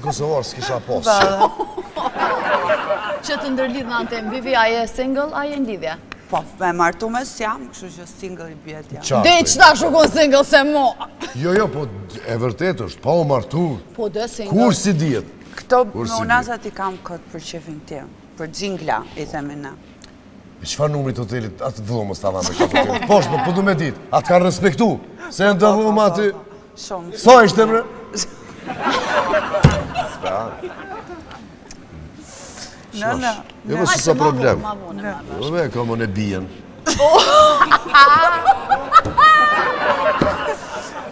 Kosovar s'kisha posë. Që të ndërlidh në antem, Vivi, a je single, a je në lidhje? Po, me martu me s'jam, kështu që single i bjet jam. Dhe qëta shukon single se mo? Jo, po e vërtet është, pa u martu. Po dhe single. Kur si djetë? Këto unazat i kam këtë për qefin tim, për gjingla, i themi na. E qëfar numri të hotelit, atë dhomës të adha me qatë hotelit? Poshtë, po du me ditë, atë kanë respektu. Se në të dhoma aty... Shumë. Sa ishte mre? Në. Jo, mësë sa problem. Jo, me, ka më në bijen.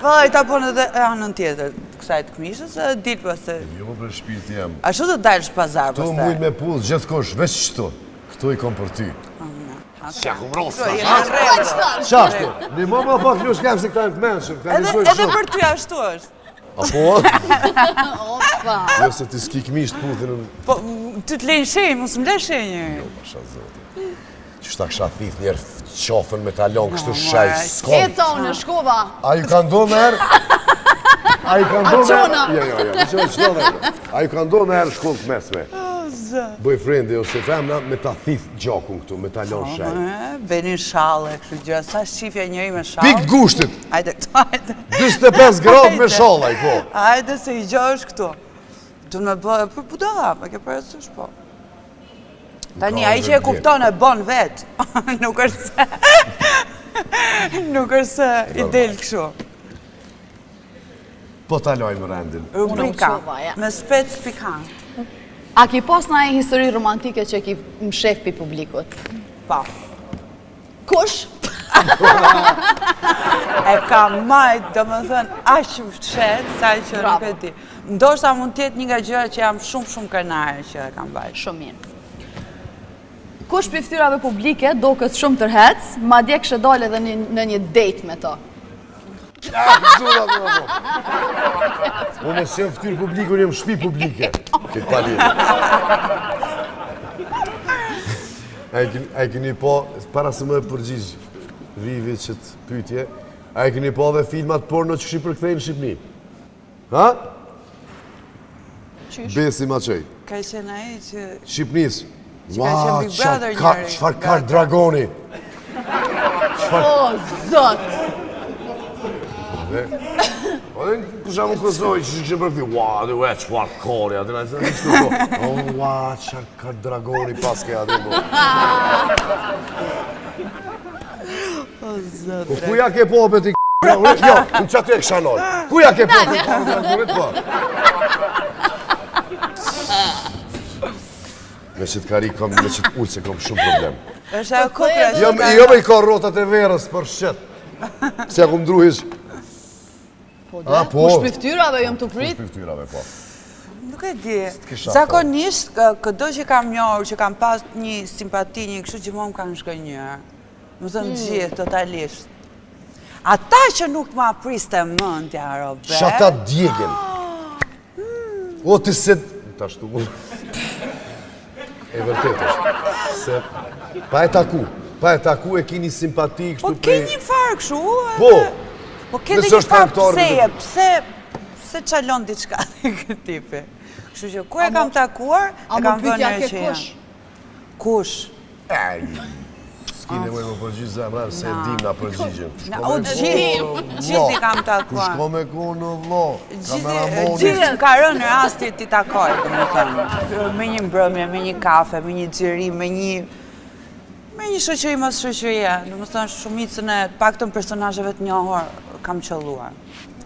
Po, i ta ponë edhe anën tjetër, kësaj të këmishës, e ditë pëse... Jo, më për shpirti jam. Ashtu të dalësh pazar pëse? Tu mujt me puzë, gjithë kosh, veç qëto. Këto i kom për ty. Shakum rosë, qashtu. Një më pak një shkem se këta e të menshëm. Edhe për ty ashtu është. Apo? Opa. Jo se ti s'ki këmisht puthin. Po, ty të lejnë shenjë, mos më le shenjë. Jo, pasha zotin. Qështa kësha thith njerë qofën me talon, kështu shajë, s'kom. Eca unë, shkova. A ju ka ndo me herë? A ju ka ndo me herë? Jo, a ju ka ndo me herë shkollë të mesme? Boyfriendi ose femna me ta thith gjakun këtu, me talon shajë. Venin shale, kështu gjë, sa shqifja njëri me shale. Pik gushtit! Ajde, këtu, ajde. 25 gradë me shalaj, po. Ajde se i gjë është këtu. Du me bëhe për budala, me ke përësysh, po. Tani, aji që e kupton e bon vetë. Nuk është se... Nuk është se i del kështu. Po talojmë rendin. Rubrika, me spec pikant. A ki pas në e histori romantike që ki më shef për publikut? Pa. Kush? E ka majtë, do më thënë, ashtë fshet, sa që nuk e di. Ndoshta mund tjetë një nga gjëra që jam shumë krenare që e kam bajtë. Shumë mirë. Kush për ftyrave publike do këtë shumë tërhec, ma dje kështë dole edhe në një date me to? Unë e se ftyrë publiku, njëm shpi publike. Këtë palirë. A e keni po, para se më e përgjigjë Vivi që të pytje, a e keni po dhe filmat porno që shi përkthejnë në Shqipni? Ha? Besi ma qëj. Ka qenë aji që... Shqipnis. Ka qenë Big Brother njëri. Qfar ka dragoni? O, zot! Për shamu kësoj që që përkëti, ua, dhe ue, qfar kori, atë në e që të ua, qar ka dragoni paske atë në. O, zot, Po kuja ke popet i jo, në qatu e këshanoj. Kuja ke popet i dragonit, po. Me që të kari, me që të ullë se kom shumë problem. është e kopra që... Jo me i ka rotat e verës për shqet. Se ja ku më druhish. Po dhe, kush për ftyrave jom të prit? Kush për ftyrave, po. Nuk e di. Zakonisht, këdo që kam njohur, që kam pas një simpati, një kështu gjithmonë më kanë shkënjërë. Më thënë gjithë, totalisht. Ata që nuk ma priste mëndja, Robert. Që ata djegin. O, të se... Ta shtu mu. E vërtet është. Se... Pa e taku e ki një simpati kështu prej... Po ke një farë kështu? Po! Po ke dhe një farë pse qalon diçka dhe këtë tipi. Kështu që ku e kam takuar, e kam vënë e që janë. Kush? S'ki nevoj më përgjithë zemra, se dim nga përgjithën. O, gjithë i kam takuar. Shko me ku në vlo, kameramonit. Gjithë ka rënë në rastit ti takoj, dhe më thëmë. Me një mbrëmje, me një kafe, me një gjëri, me një shoqëri mos shoqëria. Dhe më thënë, shumicën e paktën personazheve të njohur kam qëlluar.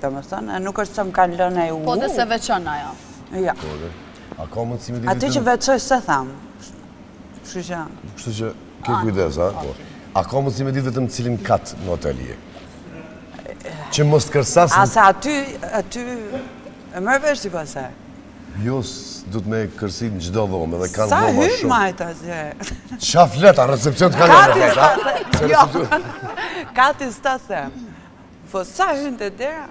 Dhe më thënë, nuk është se më kanë lënë e u. Po dhe se veçon ajo. Ja. Aty që veçoj se thamë. Kështu që ke kujdes, a? A ka mundësi me ditë vetëm cilin kat në hotelje? Që mos të kërsas... Asa aty... E mërë vesh t'i pasaj? Jo, du të me kërsit në gjdo dhomë, edhe kanë Sa dhoma hynë shumë. majta, zhe? Qa fleta, recepcion të kanë në Jo, kati s'ta them. Po sa hynë të dera?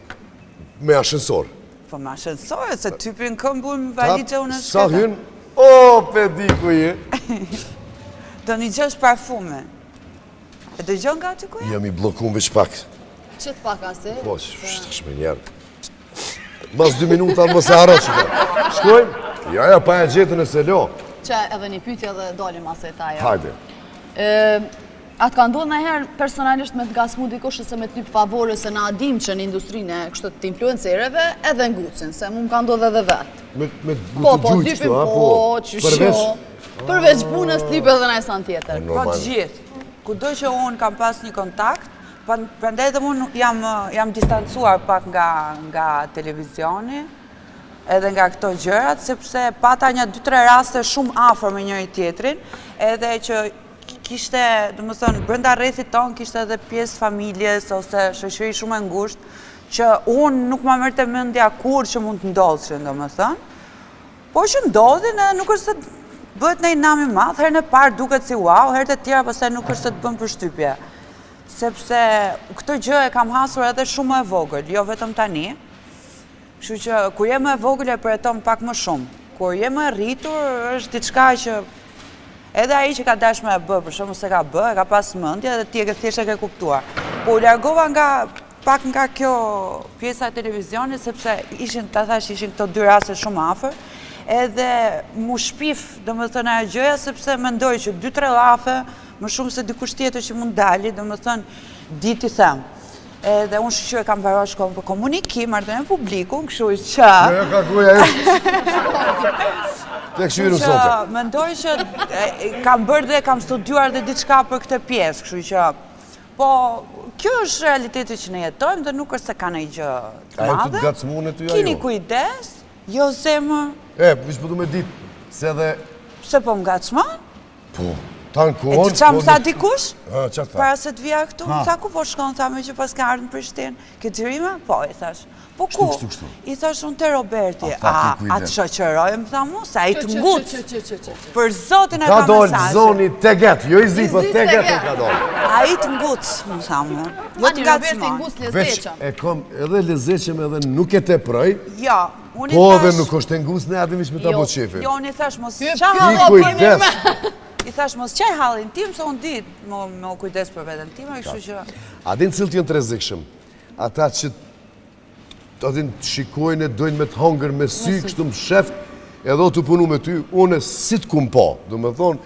Me ashensor. Po me ashensor, se typin këmbun më valigja unë Sa shketa. hynë? O, pedi ku je. Do një gjësh parfume. E do gjon nga që ku je? Jam i blokun veç pak. Që të pak ase? Po, shtash me njerë. mas 2 minuta mos e harro që shkojmë? Ja, pa e gjetën e se lo. Që edhe një pyetje dhe dolim asaj taja. Hajde. Atë ka ndodhur ndonjëherë personalisht me të gasmu dikush ose me të lyp favore se na dim që në industrinë e kështu të influencerëve edhe ngucin, se mu më ka ndodhur edhe vet. Me Po, gjujtë lypim, kështu, po, qysho. Përveç punës lyp edhe në san tjetër. Po të gjithë. Kudo që unë kam pas një kontakt, prandaj dhe unë jam distancuar pak nga televizioni, edhe nga këto gjërat, sepse pata një 2-3 raste shumë afër me njëri tjetrin, edhe që kishte, do më thënë, brenda rrethit tonë kishte edhe pjesë familjes ose shoqëri shumë e ngushtë, që unë nuk ma mërte mendja kur që mund të ndodhshin, do më thënë, po që ndodhin edhe nuk është se bëhet në i nami madhë, herën e parë duket si wow, herët e tjera pastaj nuk është se të bëm përshtypje. Sepse këtë gjë e kam hasur edhe shumë e vogël, jo vetëm tani, kështu që kur jem e vogël e përjeton pak më shumë. Kur jem e rritur është diçka që edhe ai që ka dash me e bë, për shembull se ka bë, e ka pas mendje dhe ti e ke thjesht e ke kuptuar. Po u largova pak nga kjo pjesa e televizionit sepse ishin këto 2 raste shumë afër, edhe mu shpif, domethënë ajo gjëja sepse mendoj që 2-3 llafe më shumë se dikush tjetër që mund dali, domethënë di ti them. Edhe unë që e kam mbaruar shkollën për komunikim, marrëdhënie me publikun, kështu që Ja ka goja Te këshirën sote. Mendoj që kam bërë dhe kam studiuar dhe diçka për këtë pjesë, kështu që po kjo është realiteti që ne jetojmë dhe nuk është se ka ndonjë gjë të A e madhe. të gacmune ty ajo? Kini kujdes, jo zemër, Vish po du me ditë, se dhe... pse po m'ngacmon? Po, tanë E kohon... ti qa më tha dikush? Qa të tha? Para se të vija këtu, më tha ku po shkon, tha me që pas ka ardhë në Prishtinë. Ke xhirime? Po, i thash. Po ku? Kështu. I thash unë te Roberti. tha, ki kujdes. Atë shoqëroj, më tha mu, sa i të ngutë. Për zotin e Ka ka dollë mesazhe. zoni te get, jo i zi, po zi te te get e get. ka dollë. A i të ngutë, më tha mu. Jo të Ani Roberti ngacmon. ngus Veç lezeqëm. e kom edhe lezeqem edhe nuk e te proj, Jo, unë i po edhe thash... nuk është e ngus në adimis me ta Jo, bo qefin. Jo, unë i thash, mos Hyp, qa hyp, I hallo, kujdes. I thash, mos qaj hallin tim, se unë dit me u kujdes për veten tim, e kështu që... A din cilë t'jën të rezikshëm? Ata që adin të shikojnë e dojnë me të hangër me sy, kështu më sheft, edhe o të punu me ty, une si të kum po. Do me thonë,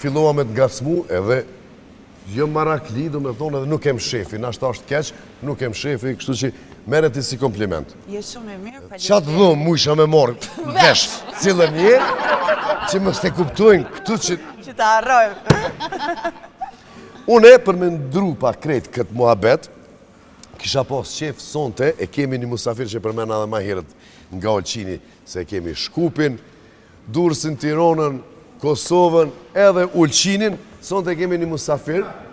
fillova me të ngacmu edhe jo marakli, do me thonë edhe nuk kem shefi, nashta është keq, nuk kem shefi, kështu që meret i si kompliment. Je shumë e mirë, Qa të dhumë mu isha me morë vesh, cilën një, që më s'te kuptojnë këtu që... që të harrojmë. Une, për me ndru pa krejt këtë muhabet, kisha pas qef sonte, e kemi një musafir që përmena dhe ma herët nga Olqini, se kemi Shkupin, Durrësin, Tiranën, Kosovën, edhe Ulqinin, sonte kemi një musafir,